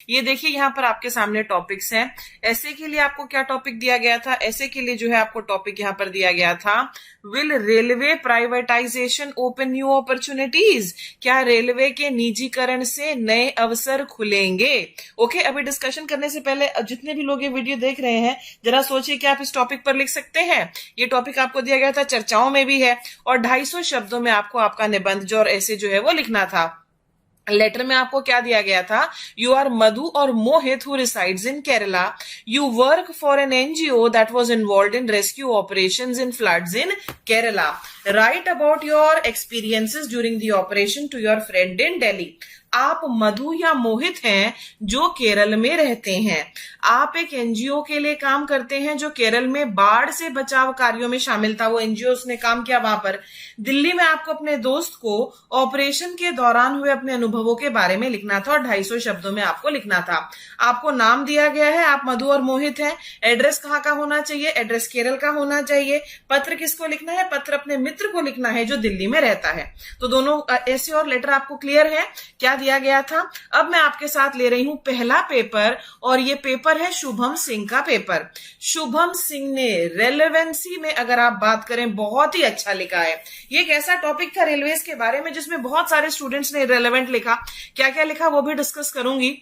ये देखिए यहाँ पर आपके सामने टॉपिक्स हैं। ऐसे के लिए आपको क्या टॉपिक दिया गया था? ऐसे के लिए जो है आपको टॉपिक यहाँ पर दिया गया था, will railway privatisation open new opportunities? क्या रेलवे के निजीकरण से नए अवसर खुलेंगे? ओके, अभी डिस्कशन करने से पहले जितने भी लोग ये वीडियो देख रहे हैं, जरा सोचिए कि आप इस टॉपिक पर लिख सकते हैं। ये टॉपिक आपको दिया गया था, चर्चाओं में भी है, और 250 शब्दों में आपको आपका निबंध जो और ऐसे जो है वो लिखना था। लेटर में आपको क्या दिया गया था? यू आर मधु और Mohit who resides in Kerala. You work for an NGO that was involved in rescue operations in floods in Kerala. Write about your experiences during the operation to your friend in Delhi. आप मधु या मोहित हैं जो केरल में रहते हैं। आप एक एनजीओ के लिए काम करते हैं जो केरल में बाढ़ से बचाव कार्यों में शामिल था। वो एनजीओ उसने काम किया वहां पर। दिल्ली में आपको अपने दोस्त को ऑपरेशन के दौरान हुए अपने अनुभवों के बारे में लिखना था और 250 शब्दों में आपको लिखना था। आपको नाम दिया गया है, आप मधु और मोहित हैं। एड्रेस कहाँ का होना चाहिए? एड्रेस केरल का होना चाहिए। पत्र किसको लिखना है? पत्र अपने मित्र को लिखना है जो दिल्ली में रहता है। तो दोनों ऐसे और लेटर आपको क्लियर है क्या दिया गया था? अब मैं आपके साथ ले रही हूं पहला पेपर, और ये पेपर है शुभम सिंह का पेपर। शुभम सिंह ने रेलेवेंसी में अगर आप बात करें बहुत ही अच्छा लिखा है। ये एक ऐसा टॉपिक था रेलवेज के बारे में जिसमें बहुत सारे स्टूडेंट्स ने रेलेवेंट लिखा। क्या क्या लिखा वो भी डिस्कस करूंगी।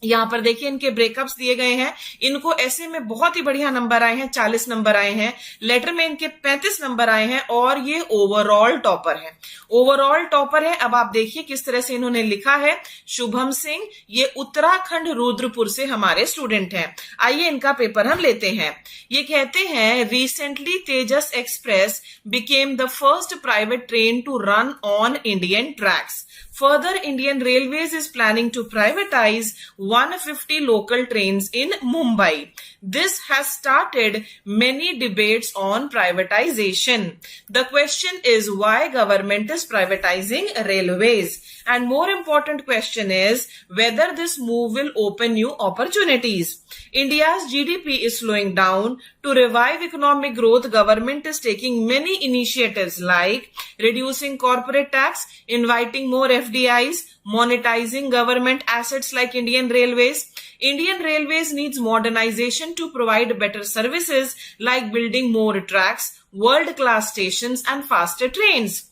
यहाँ पर देखिए इनके ब्रेकअप्स दिए गए हैं। इनको ऐसे में बहुत ही बढ़िया नंबर आए हैं, 40 नंबर आए हैं। लेटर में इनके 35 नंबर आए हैं और ये ओवरऑल टॉपर है। ओवरऑल टॉपर है। अब आप देखिए किस तरह से इन्होंने लिखा है। शुभम सिंह ये उत्तराखंड रुद्रपुर से हमारे स्टूडेंट हैं। आइए इनका पेपर हम लेते हैं। ये कहते हैं, recently Tejas Express became the first private train to run on Indian tracks. Further, Indian Railways is planning to privatize 150 local trains in Mumbai. This has started many debates on privatization. The question is why government is privatizing railways? And more important question is whether this move will open new opportunities. India's GDP is slowing down. To revive economic growth, government is taking many initiatives like reducing corporate tax, inviting more FDIs, monetizing government assets like Indian Railways. Indian Railways needs modernization to provide better services like building more tracks, world-class stations and faster trains,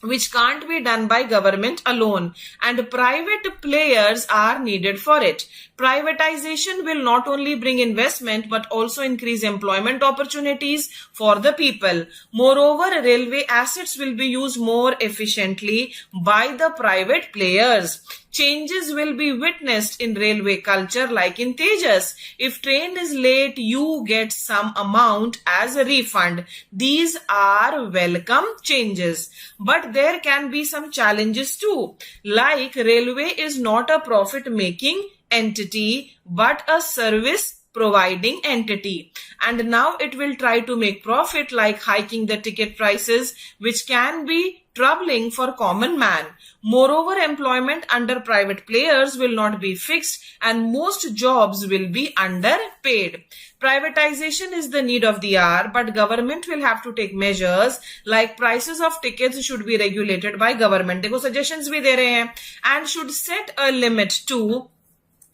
which can't be done by government alone, and private players are needed for it. Privatization will not only bring investment but also increase employment opportunities for the people. Moreover, railway assets will be used more efficiently by the private players. Changes will be witnessed in railway culture like in Tejas. If train is late, you get some amount as a refund. These are welcome changes. But there can be some challenges too. Like railway is not a profit making entity but a service providing entity, and now it will try to make profit like hiking the ticket prices, which can be troubling for common man. Moreover, employment under private players will not be fixed and most jobs will be underpaid. Privatization is the need of the hour, but government will have to take measures like prices of tickets should be regulated by government. देखो suggestions भी दे रहे हैं, and should set a limit to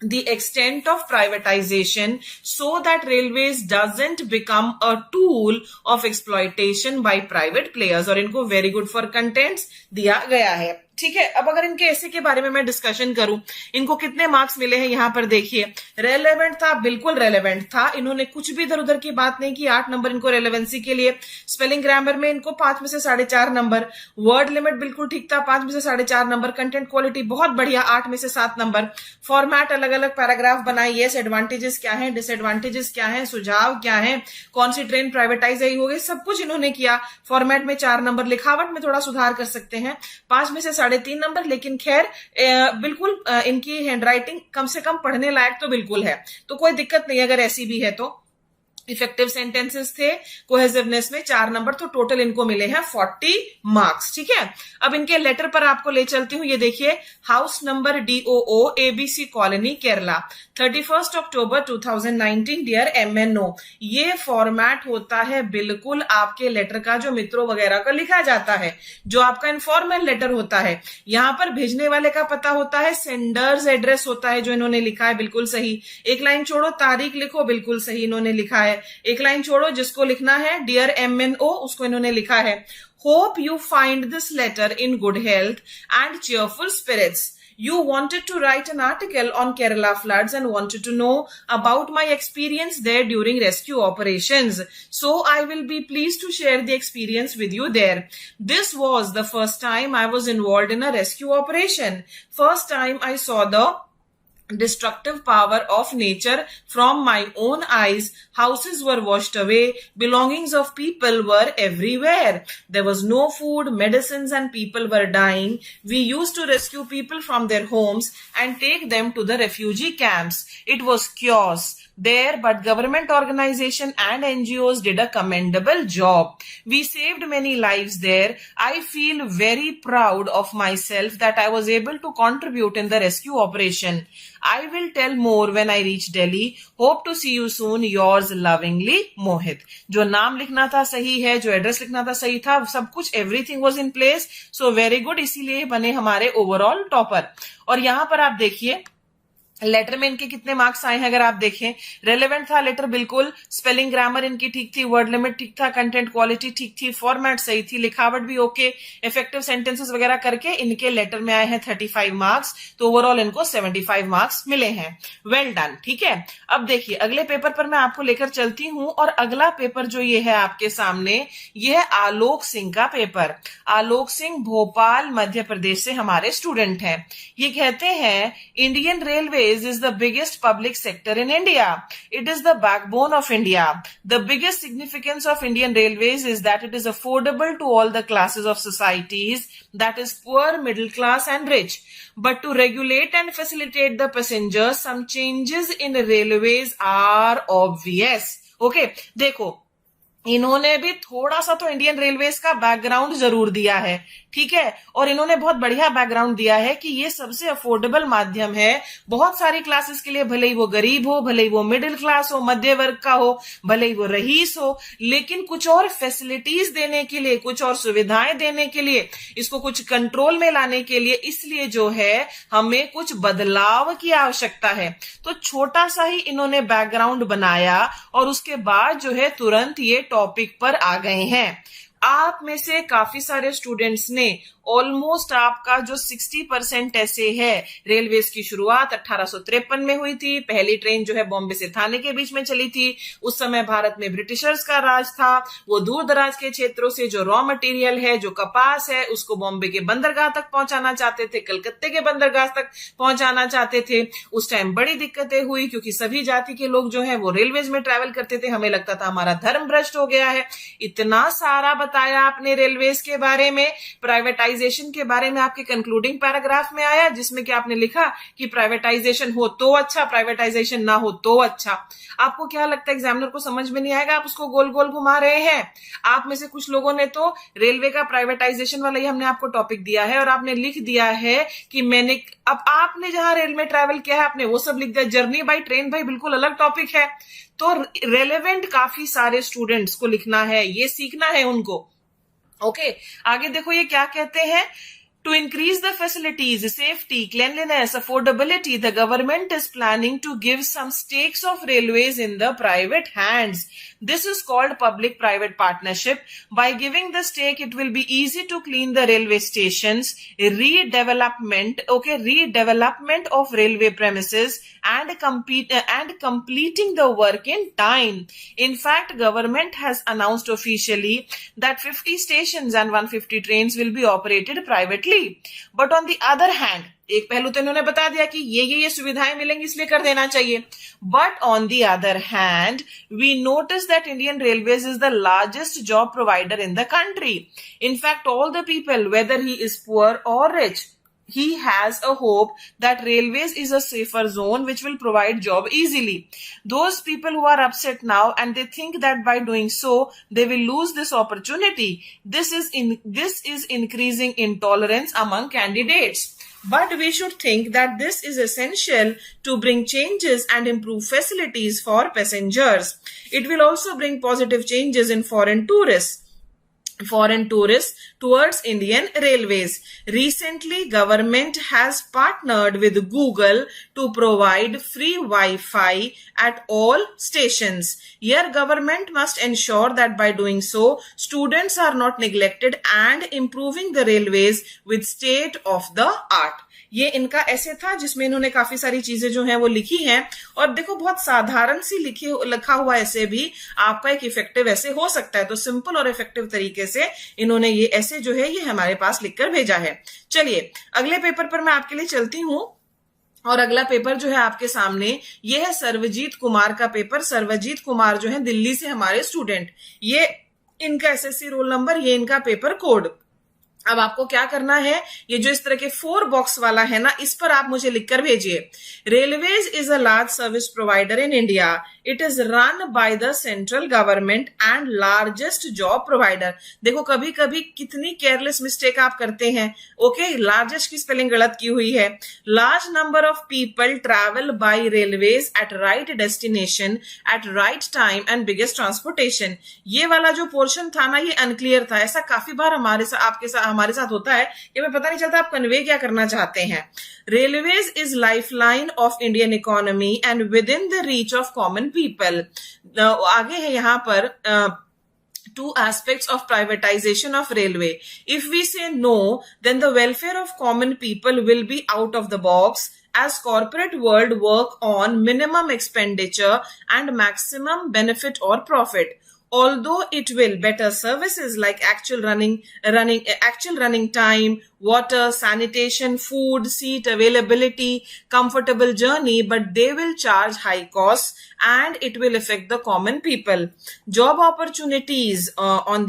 the extent of privatization so that railways doesn't become a tool of exploitation by private players. और इनको very good for contents दिया गया है। ठीक है, अब अगर इनके ऐसे के बारे में मैं डिस्कशन करूं, इनको कितने मार्क्स मिले हैं यहाँ पर देखिए। रेलेवेंट था, बिल्कुल रेलेवेंट था। इन्होंने कुछ भी इधर उधर की बात नहीं की। 8 नंबर इनको रेलेवेंसी के लिए। स्पेलिंग ग्रामर में इनको 5 में से 4.5 नंबर। वर्ड लिमिट बिल्कुल ठीक था, 5 में से 4.5 नंबर। कंटेंट क्वालिटी बहुत बढ़िया, 8 में से 7 नंबर। फॉर्मेट अलग अलग पैराग्राफ बनाए। यस, एडवांटेजेस क्या है, डिसएडवांटेजेस क्या है, सुझाव क्या है, कौन सी ट्रेन प्राइवेटाइज हो गई, सब कुछ इन्होंने किया। फॉर्मेट में 4 नंबर। लिखावट में थोड़ा सुधार कर सकते हैं, 5 में से 3.5 नंबर। लेकिन खैर बिल्कुल इनकी हैंडराइटिंग कम से कम पढ़ने लायक तो बिल्कुल है, तो कोई दिक्कत नहीं अगर ऐसी भी है तो। इफेक्टिव सेंटेंसेस थे, कोहेसिवनेस में 4 नंबर, तो टोटल इनको मिले हैं 40 मार्क्स। ठीक है, अब इनके लेटर पर आपको ले चलती हूँ। ये देखिए, house number DOO ABC colony Kerala, 31 अक्टूबर 2019, डियर MNO। ये फॉर्मेट होता है बिल्कुल आपके लेटर का जो मित्रों वगैरह का लिखा जाता है, जो आपका इनफॉर्मल लेटर होता है। यहां पर भेजने वाले का पता होता है, सेंडर्स एड्रेस होता है, जो इन्होंने लिखा है बिल्कुल सही। एक लाइन छोड़ो, तारीख लिखो, बिल्कुल सही इन्होंने लिखा है। एक लाइन छोड़ो, जिसको लिखना है डियर MNO, उसको इन्होंने लिखा है। Hope you find this letter in good health and cheerful spirits. You wanted to write an article on Kerala floods and wanted to know about my experience there during rescue operations. So I will be pleased to share the experience with you there. This was the first time I was involved in a rescue operation. First time I saw the destructive power of nature from my own eyes. Houses were washed away, belongings of people were everywhere. There was no food, medicines, and people were dying. We used to rescue people from their homes and take them to the refugee camps. It was chaos there, but government organization and NGOs did a commendable job. We saved many lives there. I feel very proud of myself that I was able to contribute in the rescue operation. I will tell more when I reach Delhi. Hope to see you soon. Yours lovingly, Mohit. जो नाम लिखना था सही है, जो address लिखना था सही था, सब कुछ everything was in place, so very good. इसीलिए बने हमारे ओवरऑल टॉपर। और यहां पर आप देखिए लेटर में इनके कितने मार्क्स आए हैं, अगर आप देखें, रेलेवेंट था लेटर बिल्कुल, स्पेलिंग ग्रामर इनकी ठीक थी, वर्ड लिमिट ठीक था, कंटेंट क्वालिटी ठीक थी, फॉर्मेट सही थी, लिखावट भी ओके, इफेक्टिव सेंटेंसेस वगैरह करके इनके लेटर में आए हैं 35 मार्क्स। तो ओवरऑल इनको 75 मार्क्स मिले हैं। Well done. ठीक है, अब देखिए अगले पेपर पर मैं आपको लेकर चलती हूं, और अगला पेपर जो ये है आपके सामने, ये है आलोक सिंह का पेपर। आलोक सिंह भोपाल मध्य प्रदेश से हमारे स्टूडेंट हैं। ये कहते हैं, Indian railway is the biggest public sector in India. It is the backbone of India. The biggest significance of Indian Railways is that it is affordable to all the classes of societies, that is poor, middle class and rich. But to regulate and facilitate the passengers, some changes in railways are obvious. Okay, देखो इन्होंने भी थोड़ा सा तो Indian railways का background जरूर दिया है, ठीक है, और इन्होंने बहुत बढ़िया बैकग्राउंड दिया है कि ये सबसे अफोर्डेबल माध्यम है बहुत सारी क्लासेस के लिए, भले ही वो गरीब हो, भले ही वो मिडिल क्लास हो, मध्य वर्ग का हो, भले ही वो रईस हो, लेकिन कुछ और फैसिलिटीज देने के लिए, कुछ और सुविधाएं देने के लिए, इसको कुछ कंट्रोल में लाने के लिए, इसलिए जो है हमें कुछ बदलाव की आवश्यकता है। तो छोटा सा ही इन्होंने बैकग्राउंड बनाया और उसके बाद जो है तुरंत ये टॉपिक पर आ गए हैं। आप में से काफी सारे स्टूडेंट्स ने ऑलमोस्ट आपका जो 60% ऐसे है, रेलवेज की शुरुआत 1853 में हुई थी। पहली ट्रेन जो है बॉम्बे से थाने के बीच में चली थी। उस समय भारत में ब्रिटिशर्स का राज था। वो दूर दराज के क्षेत्रों से जो रॉ मटेरियल है, जो कपास है, उसको बॉम्बे के बंदरगाह तक पहुंचाना चाहते थे, कलकत्ते के बंदरगाह तक पहुंचाना चाहते थे। उस टाइम बड़ी दिक्कतें हुई क्योंकि सभी जाति के लोग जो है वो रेलवेज में ट्रेवल करते थे। हमें लगता था हमारा धर्म भ्रष्ट हो गया है। इतना सारा बताया आपने रेलवेज के बारे में, प्राइवेटाइजेशन के बारे में आपके कंक्लूडिंग पैराग्राफ में आया, जिसमें कि आपने लिखा कि प्राइवेटाइजेशन हो तो अच्छा, प्राइवेटाइजेशन ना हो तो अच्छा। आपको क्या लगता है एग्जामिनर को समझ में नहीं आएगा? आप उसको गोल गोल घुमा रहे हैं। आप में से कुछ लोगों ने तो रेलवे का प्राइवेटाइजेशन वाला ही हमने आपको टॉपिक दिया है और आपने लिख दिया है कि मैंने, अब आपने जहां रेल में ट्रैवल किया है आपने वो सब लिख दिया। जर्नी बाई ट्रेन भाई बिल्कुल अलग टॉपिक है। तो रेलेवेंट काफी सारे स्टूडेंट्स को लिखना है, ये सीखना है उनको। ओके, आगे देखो ये क्या कहते हैं। To increase the facilities, safety, cleanliness, affordability, the government is planning to give some stakes of railways in the private hands. This is called public-private partnership. By giving the stake, it will be easy to clean the railway stations, redevelopment of railway premises, and completing the work in time. In fact, government has announced officially that 50 stations and 150 trains will be operated privately. But on the other hand, एक पहलू तो इन्होंने बता दिया कि ये सुविधाएं मिलेंगी इसलिए कर देना चाहिए। But on the other hand, we notice that Indian Railways is the largest job provider in the country. In fact, all the people, whether he is poor or rich, he has a hope that railways is a safer zone which will provide job easily. Those people who are upset now and they think that by doing so they will lose this opportunity. This is increasing intolerance among candidates. But we should think that this is essential to bring changes and improve facilities for passengers. It will also bring positive changes in foreign tourists towards Indian Railways. Recently, government has partnered with Google to provide free Wi-Fi at all stations. Here, government must ensure that by doing so, students are not neglected and improving the railways with state of the art. ये इनका ऐसे था जिसमें इन्होंने काफी सारी चीजें जो हैं वो लिखी हैं, और देखो बहुत साधारण सी लिखा हुआ ऐसे भी आपका एक इफेक्टिव ऐसे हो सकता है। तो सिंपल और इफेक्टिव तरीके से इन्होंने ये ऐसे जो है ये हमारे पास लिखकर भेजा है। चलिए अगले पेपर पर मैं आपके लिए चलती हूं, और अगला पेपर जो है आपके सामने ये है सर्वजीत कुमार का पेपर। सर्वजीत कुमार जो है दिल्ली से हमारे स्टूडेंट, ये इनका एसएससी रोल नंबर, ये इनका पेपर कोड। अब आपको क्या करना है, ये जो इस तरह के 4 बॉक्स वाला है ना, इस पर आप मुझे लिखकर भेजिए। Railways is a large service provider in India. It is run by the central government and largest job provider. देखो कभी कभी कितनी केयरलेस मिस्टेक आप करते हैं। ओके, लार्जेस्ट की स्पेलिंग गलत की हुई है। Large number of people travel by railways at right destination at right time and biggest transportation. ये वाला जो पोर्शन था ना, ये अनक्लियर था। ऐसा काफी बार हमारे साथ होता है कि हमें पता नहीं चलता आप कन्वे क्या करना चाहते हैं। Railways is lifeline of Indian economy and with in the reach of common people. आगे है यहां पर 2 aspects of privatization of railway. If we say no, then the welfare of common people will be out of the box, as corporate world work on minimum expenditure and maximum benefit or profit. Although it will better services like actual running time, water, sanitation, food, seat availability, comfortable journey, but they will charge high costs and it will affect the common people. Job opportunities on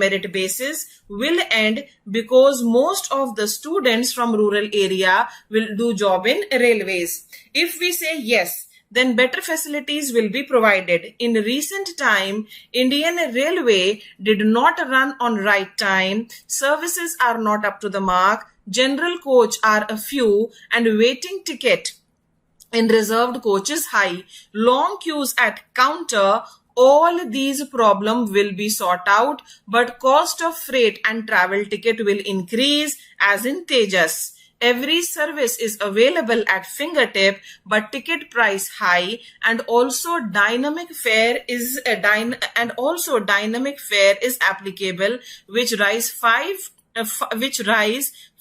merit basis will end because most of the students from rural area will do job in railways. If we say yes, then better facilities will be provided. In recent time, Indian Railway did not run on right time. Services are not up to the mark. General coach are a few and waiting ticket in reserved coach is high. Long queues at counter. All these problems will be sought out, but cost of freight and travel ticket will increase as in Tejas. Every service is available at fingertip, but ticket price high, and also dynamic fare is applicable, which rise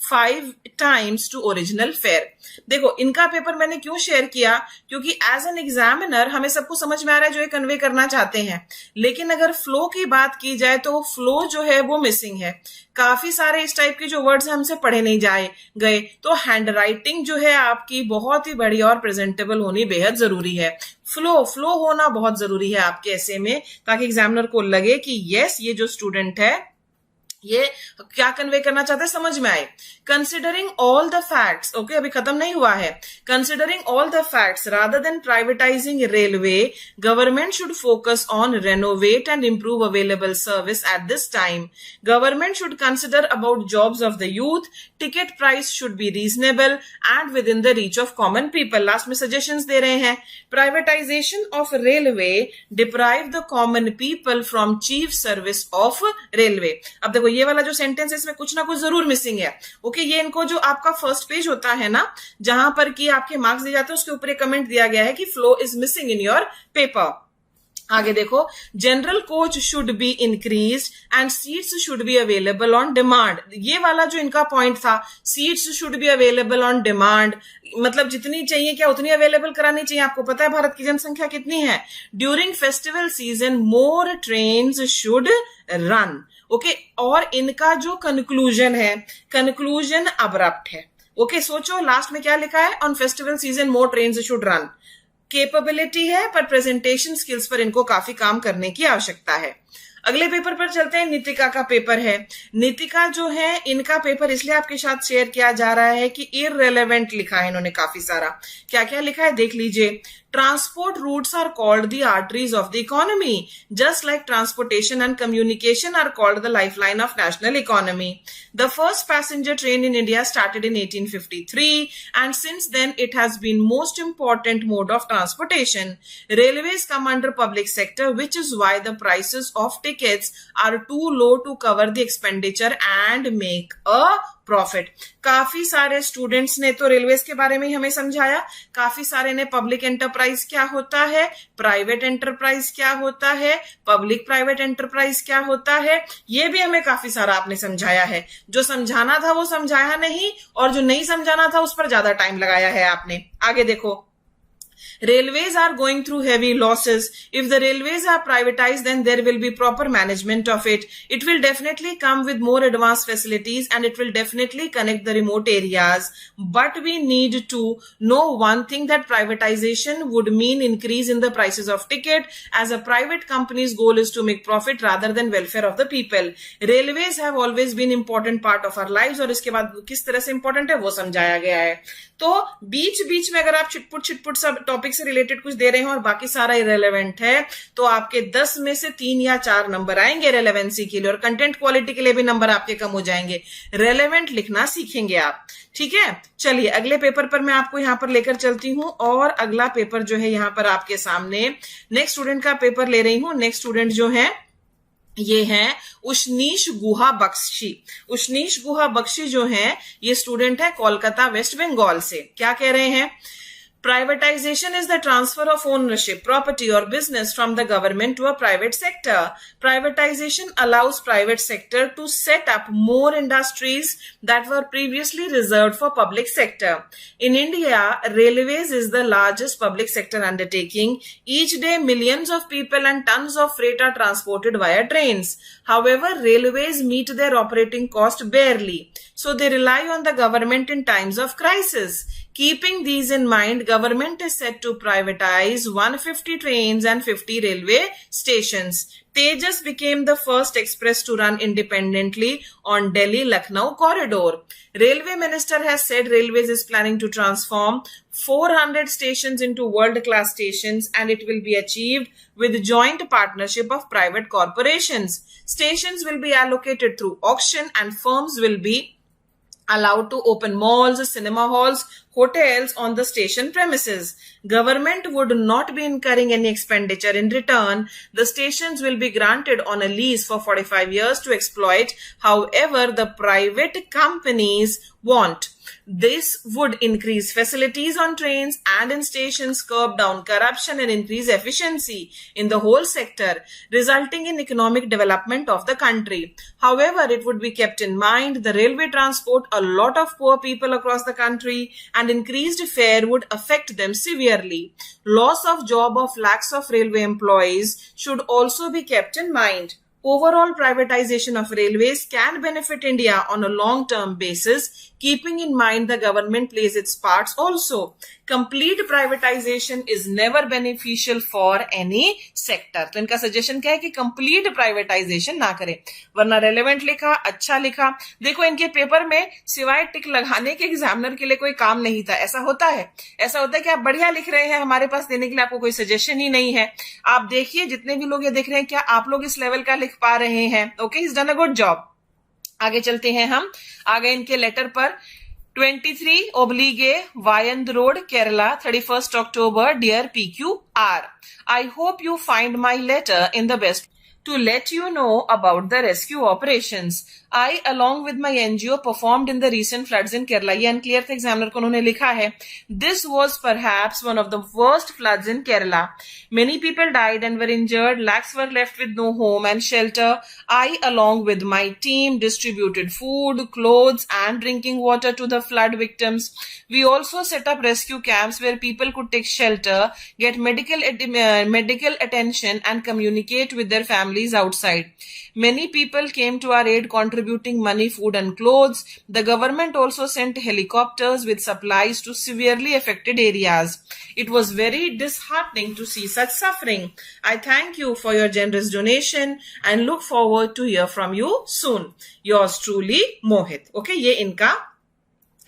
5 times to original fare. देखो इनका paper मैंने क्यों share किया, क्योंकि as an examiner हमें सब कुछ समझ में आ रहा है जो ये कन्वे करना चाहते हैं, लेकिन अगर फ्लो की बात की जाए तो फ्लो जो है वो मिसिंग है। काफी सारे इस टाइप के जो वर्ड्स हमसे पढ़े नहीं गए, तो हैंड राइटिंग जो है आपकी बहुत ही बढ़िया और प्रेजेंटेबल होनी बेहद जरूरी है। फ्लो होना बहुत जरूरी है आपके ऐसे में, ताकि एग्जामिनर को लगे कि यस ये जो स्टूडेंट है ये क्या कन्वे करना चाहते हैं समझ में आए। Considering all the facts, okay अभी खत्म नहीं हुआ है। Considering all the facts rather than privatising railway, government should focus on renovate and improve available service at this time. Government should consider about jobs of the youth, ticket price should be reasonable and with in the reach of common people. Last में suggestions दे रहे हैं। Privatisation of railway deprive the common people from chief service of railway. अब देखो ये वाला जो sentence है इसमें कुछ ना कुछ जरूर मिसिंग है। ओके, ये इनको जो आपका फर्स्ट पेज होता है ना, जहां पर कि आपके मार्क्स दिए जाते हैं, उसके ऊपर एक कमेंट दिया गया है कि flow is missing in your paper. आगे देखो, general coach should be increase and seats should be available on demand. ये वाला जो इनका पॉइंट था, seats should be available on demand, मतलब जितनी चाहिए क्या उतनी अवेलेबल करानी चाहिए। आपको पता है भारत की जनसंख्या कितनी है। During festival season more trains should run. Okay, और इनका जो कंक्लूजन है, कंक्लूजन अब्रप्ट है। ओके, सोचो लास्ट में क्या लिखा है, on festival season more trains should run. Capability है, पर प्रेजेंटेशन स्किल्स पर इनको काफी काम करने की आवश्यकता है। अगले पेपर पर चलते हैं, नीतिका का पेपर है। नीतिका जो है, इनका पेपर इसलिए आपके साथ शेयर किया जा रहा है कि इररिलेवेंट लिखा है इन्होंने काफी सारा। क्या क्या लिखा है देख लीजिए। Transport routes are called the arteries of the economy, just like transportation and communication are called the lifeline of national economy. The first passenger train in India started in 1853, and since then it has been most important mode of transportation. Railways come under public sector, which is why the prices of tickets are too low to cover the expenditure and make a profit. काफी सारे students ने तो railways के बारे में ही हमें समझाया, काफी सारे ने पब्लिक एंटरप्राइज क्या होता है, प्राइवेट एंटरप्राइज क्या होता है, पब्लिक प्राइवेट एंटरप्राइज क्या होता है, ये भी हमें काफी सारा आपने समझाया है। जो समझाना था वो समझाया नहीं, और जो नहीं समझाना था उस पर ज्यादा टाइम लगाया है आपने। आगे देखो, Railways are going through heavy losses. If the railways are privatized, then there will be proper management of it. It will definitely come with more advanced facilities, and it will definitely connect the remote areas. But we need to know one thing, that privatization would mean increase in the prices of ticket, as a private company's goal is to make profit rather than welfare of the people. Railways have always been important part of our lives, और इसके बाद किस तरह से important है वो समझाया गया है। तो बीच बीच में अगर आप छिटपुट सब टॉपिक से रिलेटेड कुछ दे रहे हैं और बाकी सारा इरेलेवेंट है, तो आपके 10 में से 3 या 4 नंबर आएंगे रेलेवेंसी के लिए, और कंटेंट क्वालिटी के लिए भी नंबर आपके कम हो जाएंगे। रेलेवेंट लिखना सीखेंगे आप, ठीक है। चलिए अगले पेपर पर मैं आपको यहां पर लेकर चलती हूं, और अगला पेपर जो है यहां पर आपके सामने नेक्स्ट स्टूडेंट का पेपर ले रही हूं। नेक्स्ट स्टूडेंट जो है ये है उशनीश गुहा बख्शी। उशनीश गुहा बख्शी जो है ये स्टूडेंट है कोलकाता वेस्ट बंगाल से। क्या कह रहे हैं? Privatization is the transfer of ownership, property or business from the government to a private sector. Privatization allows private sector to set up more industries that were previously reserved for public sector. In India, railways is the largest public sector undertaking. Each day, millions of people and tons of freight are transported via trains. However, railways meet their operating cost barely, so they rely on the government in times of crisis. Keeping these in mind, government is set to privatize 150 trains and 50 railway stations. Tejas became the first express to run independently on Delhi-Lucknow corridor. Railway Minister has said Railways is planning to transform 400 stations into world-class stations, and it will be achieved with joint partnership of private corporations. Stations will be allocated through auction, and firms will be allowed to open malls, cinema halls, hotels on the station premises. Government would not be incurring any expenditure. In return, the stations will be granted on a lease for 45 years to exploit however the private companies want. This would increase facilities on trains and in stations, curb down corruption, and increase efficiency in the whole sector, resulting in economic development of the country. However, it would be kept in mind the railway transport a lot of poor people across the country, and increased fare would affect them severely. Loss of job of lakhs of railway employees should also be kept in mind. Overall privatization of railways can benefit India on a long-term basis, keeping in mind the government plays its parts also. Complete privatization is never beneficial for any sector. तो इनका suggestion क्या है कि complete privatisation ना करें, वरना relevant लिखा, अच्छा लिखा। देखो इनके पेपर में सिवाय टिक लगाने के एग्जामिनर के लिए कोई काम नहीं था। ऐसा होता है कि आप बढ़िया लिख रहे हैं, हमारे पास देने के लिए आपको कोई सजेशन ही नहीं है। आप देखिए जितने भी लोग ये देख रहे हैं, क्या आप लोग इस लेवल का लिख पा रहे हैं? Okay, is done a good job. आगे चलते हैं हम, आगे इनके लेटर पर 23 Vayand Road, Kerala, 31st October, dear PQR. I hope you find my letter in the best to let you know about the rescue operations. I, along with my NGO, performed in the recent floods in Kerala. ये unclear था examiner को उन्होंने लिखा है. This was perhaps one of the worst floods in Kerala. Many people died and were injured. Lakhs were left with no home and shelter. I, along with my team, distributed food, clothes, and drinking water to the flood victims. We also set up rescue camps where people could take shelter, get medical attention, and communicate with their families families outside. Many people came to our aid contributing money, food and clothes. The government also sent helicopters with supplies to severely affected areas. It was very disheartening to see such suffering. I thank you for your generous donation and look forward to hear from you soon. Yours truly, Mohit. Okay, ये इनका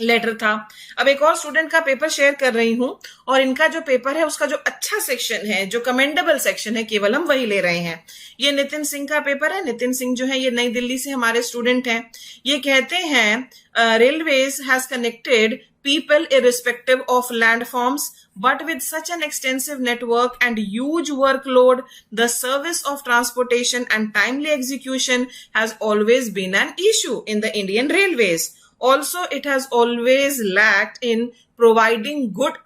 letter था। अब एक और student का paper share कर रही हूं और इनका जो पेपर है उसका जो अच्छा सेक्शन है, जो कमेंडेबल सेक्शन है, केवल हम वही ले रहे हैं। ये नितिन सिंह का पेपर है। नितिन सिंह जो है ये नई दिल्ली से हमारे स्टूडेंट हैं। ये कहते हैं railways has connected people irrespective of landforms, but with such an extensive network and huge workload, the service of transportation and timely execution has always been an issue in the Indian Railways. Also, it has always lacked in providing good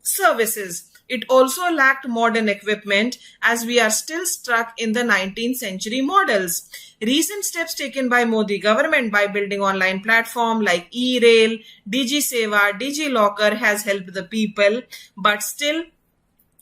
services. It also lacked modern equipment as we are still stuck in the 19th century models. Recent steps taken by Modi government by building online platform like e-rail, Digi Seva, Digi Locker has helped the people, but still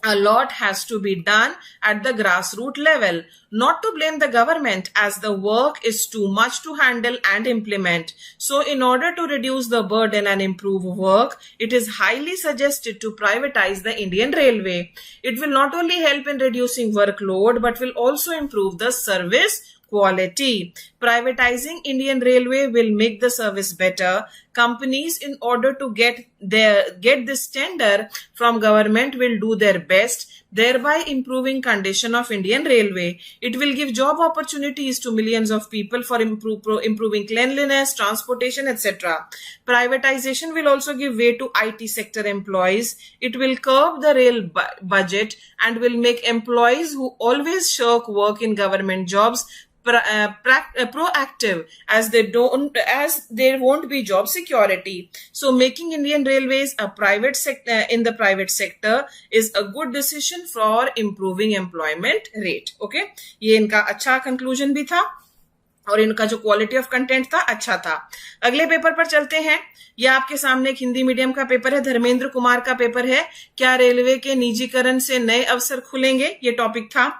a lot has to be done at the grassroots level. Not to blame the government as the work is too much to handle and implement. So in order to reduce the burden and improve work, it is highly suggested to privatize the Indian Railway. It will not only help in reducing workload but will also improve the service quality. Privatizing Indian Railway will make the service better. Companies, in order to get this tender from government, will do their best, thereby improving condition of Indian Railway. It will give job opportunities to millions of people for improving cleanliness, transportation, etc. Privatization will also give way to IT sector employees. It will curb the rail budget and will make employees who always shirk work in government jobs proactive, as there won't be job security. So making Indian Railways a private sector in the private sector is a good decision for improving employment rate. Okay, ये इनका अच्छा conclusion भी था और इनका जो quality of content था अच्छा था। अगले पेपर पर चलते हैं। ये आपके सामने एक हिंदी मीडियम का पेपर है, धर्मेंद्र कुमार का पेपर है। क्या रेलवे के निजीकरण से नए अवसर खुलेंगे, ये टॉपिक था।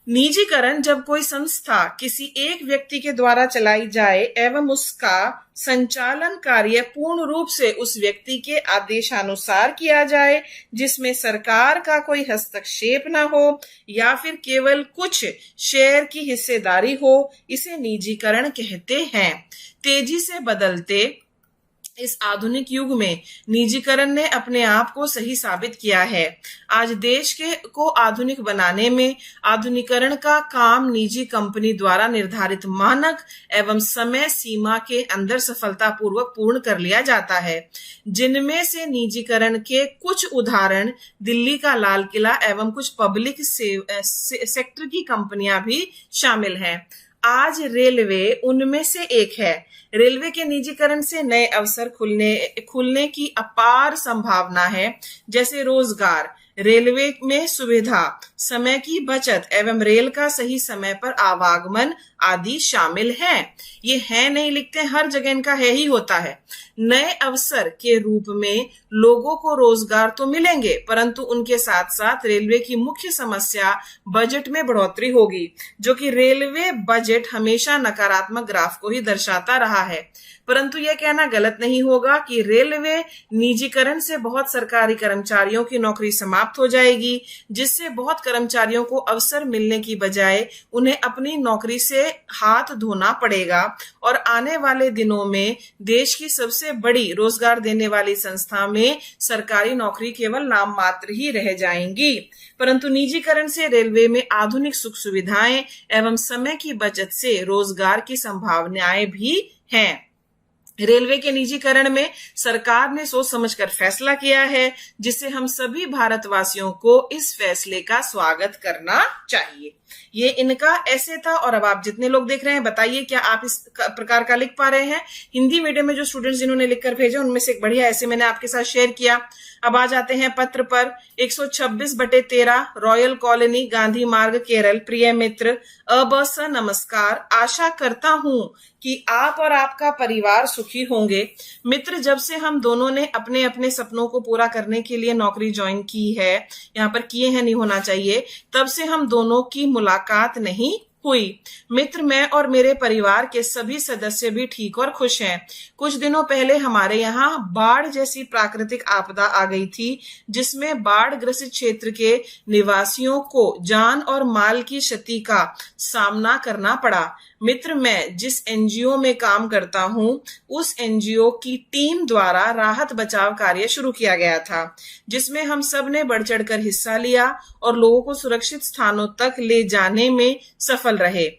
निजीकरण जब कोई संस्था किसी एक व्यक्ति के द्वारा चलाई जाए एवं उसका संचालन कार्य पूर्ण रूप से उस व्यक्ति के आदेशानुसार किया जाए, जिसमें सरकार का कोई हस्तक्षेप न हो या फिर केवल कुछ शेयर की हिस्सेदारी हो, इसे निजीकरण कहते हैं। तेजी से बदलते इस आधुनिक युग में निजीकरण ने अपने आप को सही साबित किया है। आज देश को आधुनिक बनाने में आधुनिकीकरण का काम निजी कंपनी द्वारा निर्धारित मानक एवं समय सीमा के अंदर सफलतापूर्वक पूर्ण कर लिया जाता है, जिनमें से निजीकरण के कुछ उदाहरण दिल्ली का लाल किला एवं कुछ पब्लिक सेक्टर की कंपनियां भी शामिल हैं। आज रेलवे उनमें से एक है। रेलवे के निजीकरण से नए अवसर खुलने की अपार संभावना है, जैसे रोजगार, रेलवे में सुविधा, समय की बचत एवं रेल का सही समय पर आवागमन आदि शामिल हैं। ये है नहीं लिखते, हर जगह इनका है ही होता है। नए अवसर के रूप में लोगों को रोजगार तो मिलेंगे, परंतु उनके साथ साथ रेलवे की मुख्य समस्या बजट में बढ़ोतरी होगी, जो कि रेलवे बजट हमेशा नकारात्मक ग्राफ को ही दर्शाता रहा है। परंतु यह कहना गलत नहीं होगा कि रेलवे निजीकरण से बहुत सरकारी कर्मचारियों की नौकरी समाप्त हो जाएगी, जिससे बहुत कर्मचारियों को अवसर मिलने की बजाय उन्हें अपनी नौकरी से हाथ धोना पड़ेगा और आने वाले दिनों में देश की सबसे बड़ी रोजगार देने वाली संस्था में सरकारी नौकरी केवल नाम मात्र ही रह जाएंगी। परंतु निजीकरण से रेलवे में आधुनिक सुख सुविधाएं एवं समय की बचत से रोजगार की संभावनाएं भी हैं। रेलवे के निजीकरण में सरकार ने सोच समझकर फैसला किया है, जिससे हम सभी भारतवासियों को इस फैसले का स्वागत करना चाहिए। ये इनका ऐसे था। और अब आप जितने लोग देख रहे हैं बताइए क्या आप इस प्रकार का लिख पा रहे हैं। हिंदी मीडियम में जो स्टूडेंट्स जिन्होंने लिखकर भेजा उनमें से एक बढ़िया ऐसे मैंने आपके साथ शेयर किया। अब आ जाते हैं पत्र पर। 126/13 रॉयल कॉलोनी, गांधी मार्ग, केरल। प्रिय मित्र, अब स नमस्कार। आशा करता हूं कि आप और आपका परिवार सुखी होंगे। मित्र, जब से हम दोनों ने अपने अपने सपनों को पूरा करने के लिए नौकरी ज्वाइन की है, यहाँ पर किए हैं नहीं होना चाहिए, तब से हम दोनों की मुलाकात नहीं हुई। मित्र, मैं और मेरे परिवार के सभी सदस्य भी ठीक और खुश हैं। कुछ दिनों पहले हमारे यहाँ बाढ़ जैसी प्राकृतिक आपदा आ गई थी, जिसमें बाढ़ ग्रसित क्षेत्र के निवासियों को जान और माल की क्षति का सामना करना पड़ा। मित्र, मैं जिस एनजीओ में काम करता हूँ, उस एनजीओ की टीम द्वारा राहत बचाव कार्य शुरू किया गया था, जिसमें हम सब ने बढ़ चढ़कर हिस्सा लिया और लोगों को सुरक्षित स्थानों तक ले जाने में सफल रहे।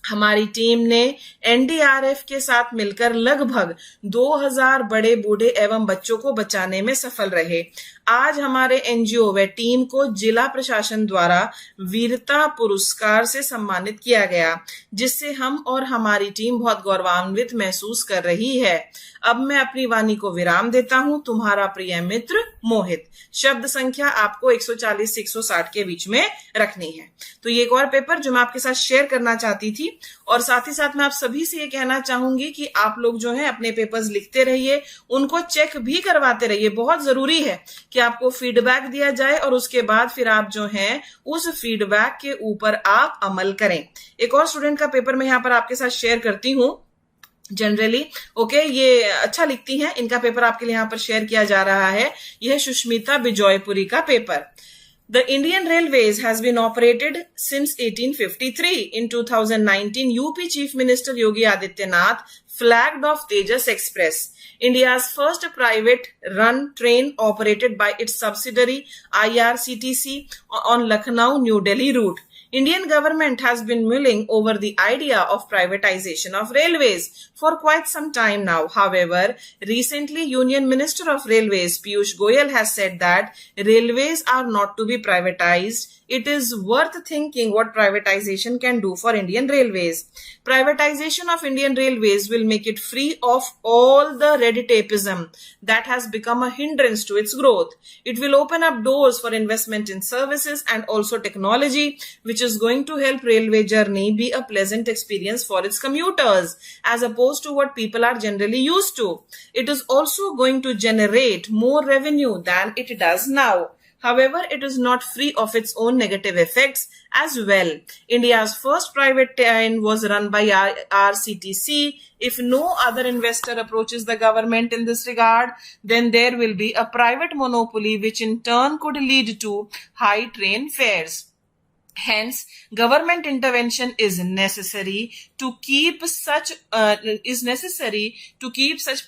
हमारी टीम ने एनडीआरएफ के साथ मिलकर लगभग 2000 बड़े बूढ़े एवं बच्चों को बचाने में सफल रहे। आज हमारे एनजीओ व टीम को जिला प्रशासन द्वारा वीरता पुरस्कार से सम्मानित किया गया, जिससे हम और हमारी टीम बहुत गौरवान्वित महसूस कर रही है। अब मैं अपनी वाणी को विराम देता हूं। तुम्हारा प्रिय मित्र मोहित। शब्द संख्या आपको 140 से 160 के बीच में रखनी है। तो ये एक और पेपर जो मैं आपके साथ शेयर करना चाहती थी, और साथ ही साथ मैं आप सभी से ये कहना चाहूंगी कि आप लोग जो है अपने पेपर्स लिखते रहिए, उनको चेक भी करवाते रहिए। बहुत जरूरी है कि आपको फीडबैक दिया जाए और उसके बाद फिर आप जो है उस फीडबैक के ऊपर आप अमल करें। एक और स्टूडेंट का पेपर मैं यहाँ पर आपके साथ शेयर करती हूँ। जनरली ओके, ये अच्छा लिखती हैं, इनका पेपर आपके लिए यहाँ पर शेयर किया जा रहा है। यह सुष्मिता बिजॉयपुरी का paper. The Indian Railways has been operated since 1853. In 2019, UP Chief Minister Yogi Adityanath flagged off Tejas Express, India's first private run train operated by its subsidiary IRCTC on Lucknow-New Delhi route. Indian government has been mulling over the idea of privatization of railways for quite some time now. However, recently Union Minister of Railways Piyush Goyal has said that railways are not to be privatized. It is worth thinking what privatization can do for Indian Railways. Privatization of Indian Railways will make it free of all the red tapeism that has become a hindrance to its growth. It will open up doors for investment in services and also technology, which is going to help railway journey be a pleasant experience for its commuters, as opposed to what people are generally used to. It is also going to generate more revenue than it does now. However, it is not free of its own negative effects as well. India's first private train was run by RCTC. If no other investor approaches the government in this regard, then there will be a private monopoly, which in turn could lead to high train fares. Hence, government intervention is necessary to keep such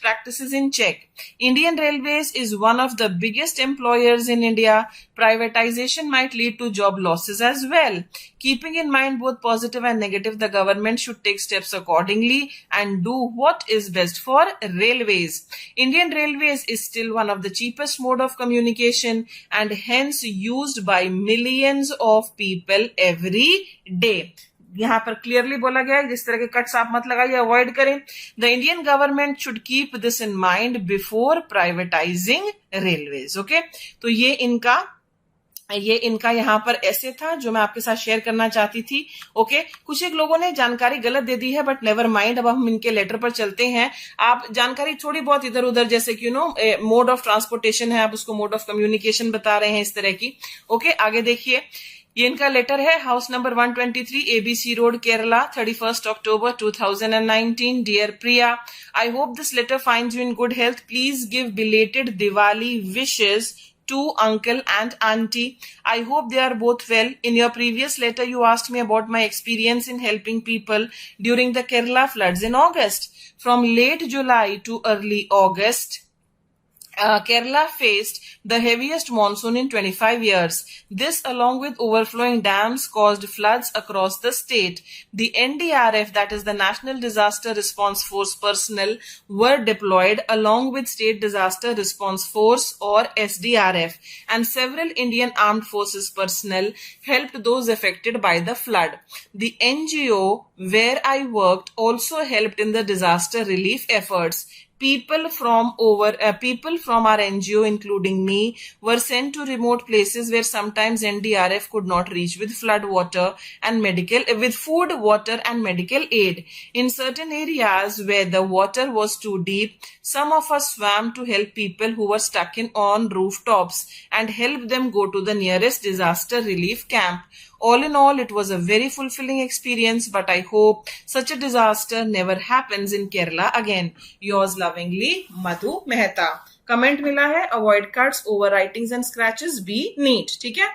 practices in check. Indian Railways is one of the biggest employers in India. Privatization might lead to job losses as well. Keeping in mind both positive and negative, the government should take steps accordingly and do what is best for railways. Indian Railways is still one of the cheapest mode of communication and hence used by millions of people every day. यहाँ पर clearly बोला गया है, जिस तरह के cuts आप मत लगाइए, अवॉइड करें। The Indian government should keep this in mind before privatising railways. Okay, तो ये इनका यहाँ पर ऐसे था जो मैं आपके साथ शेयर करना चाहती थी। ओके, कुछ एक लोगों ने जानकारी गलत दे दी है, बट नेवर माइंड, अब हम इनके लेटर पर चलते हैं। आप जानकारी थोड़ी बहुत इधर उधर, जैसे कि मोड ऑफ ट्रांसपोर्टेशन है, आप उसको मोड ऑफ कम्युनिकेशन बता रहे हैं, इस तरह की। ओके, आगे देखिए, ये इनका लेटर है। House number 123 ABC road Kerala, 31 October 2019। Dear Priya, I hope this letter finds you in good health. Please give belated Diwali wishes to uncle and auntie. I hope they are both well. In your previous letter, you asked me about my experience in helping people during the Kerala floods in August. From late July to early August, Kerala faced the heaviest monsoon in 25 years. This, along with overflowing dams, caused floods across the state. The NDRF, that is the National Disaster Response Force personnel, were deployed along with State Disaster Response Force or SDRF, and several Indian Armed Forces personnel helped those affected by the flood. The NGO where I worked also helped in the disaster relief efforts. People from our NGO, including me, were sent to remote places where sometimes NDRF could not reach with food, water, and medical aid. In certain areas where the water was too deep, some of us swam to help people who were stuck on rooftops and help them go to the nearest disaster relief camp. All in all, it was a very fulfilling experience, but I hope such a disaster never happens in Kerala again. Yours lovingly, Madhu Mehta. Comment मिला है, avoid cards, overwritings and scratches, be neat. ठीक है.